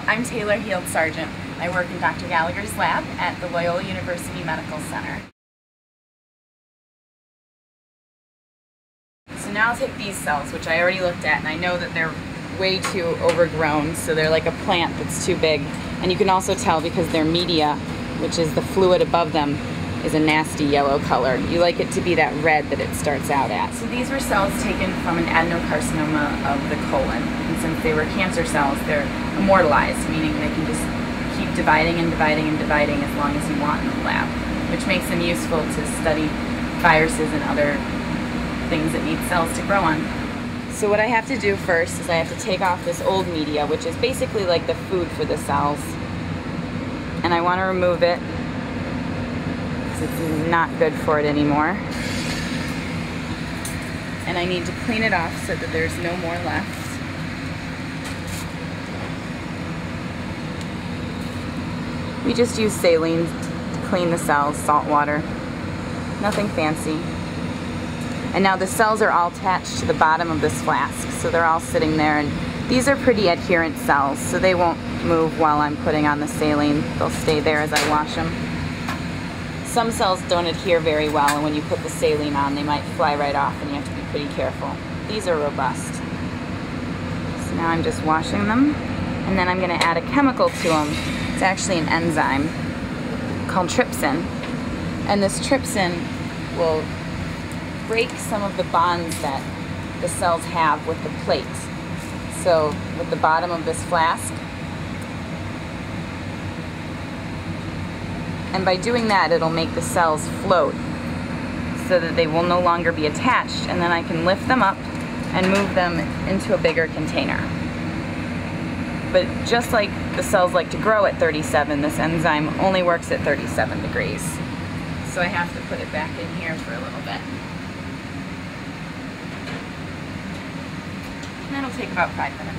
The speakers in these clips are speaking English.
I'm Taylor Heald Sargent. I work in Dr. Gallagher's lab at the Loyola University Medical Center. So now I'll take these cells, which I already looked at, and I know that they're way too overgrown, so they're like a plant that's too big. And you can also tell because their media, which is the fluid above them, is a nasty yellow color. You like it to be that red that it starts out at. So these were cells taken from an adenocarcinoma of the colon. And since they were cancer cells, they're immortalized, meaning they can just keep dividing and dividing and dividing as long as you want in the lab, which makes them useful to study viruses and other things that need cells to grow on. So what I have to do first is I have to take off this old media, which is basically like the food for the cells. And I want to remove it. It's not good for it anymore. And I need to clean it off so that there's no more left. We just use saline to clean the cells, salt water. Nothing fancy. And now the cells are all attached to the bottom of this flask, so they're all sitting there. And these are pretty adherent cells, so they won't move while I'm putting on the saline. They'll stay there as I wash them. Some cells don't adhere very well, and when you put the saline on, they might fly right off, and you have to be pretty careful. These are robust. So now I'm just washing them, and then I'm going to add a chemical to them. It's actually an enzyme called trypsin, and this trypsin will break some of the bonds that the cells have with the plate. So with the bottom of this flask, and by doing that, it'll make the cells float so that they will no longer be attached, and then I can lift them up and move them into a bigger container. But just like the cells like to grow at 37, this enzyme only works at 37 degrees. So I have to put it back in here for a little bit. And that'll take about 5 minutes.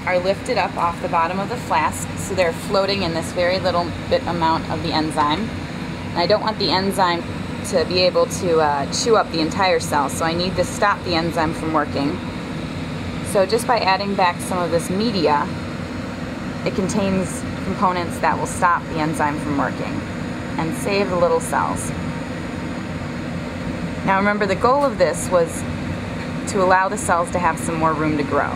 Are lifted up off the bottom of the flask, so they're floating in this very little bit amount of the enzyme. And I don't want the enzyme to be able to chew up the entire cell, so I need to stop the enzyme from working. So just by adding back some of this media, it contains components that will stop the enzyme from working and save the little cells. Now remember, the goal of this was to allow the cells to have some more room to grow.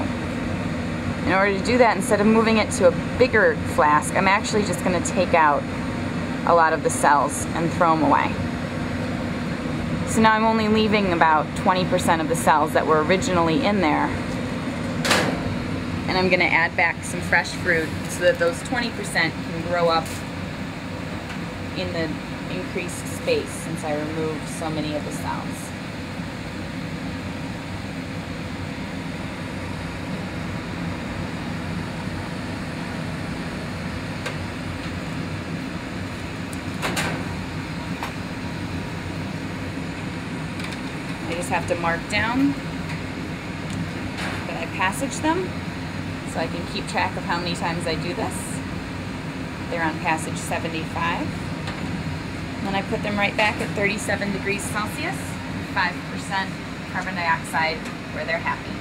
In order to do that, instead of moving it to a bigger flask, I'm actually just going to take out a lot of the cells and throw them away. So now I'm only leaving about 20% of the cells that were originally in there. And I'm going to add back some fresh fruit so that those 20% can grow up in the increased space since I removed so many of the cells. I just have to mark down that I passage them so I can keep track of how many times I do this. They're on passage 75. And then I put them right back at 37 degrees Celsius, 5% carbon dioxide, where they're happy.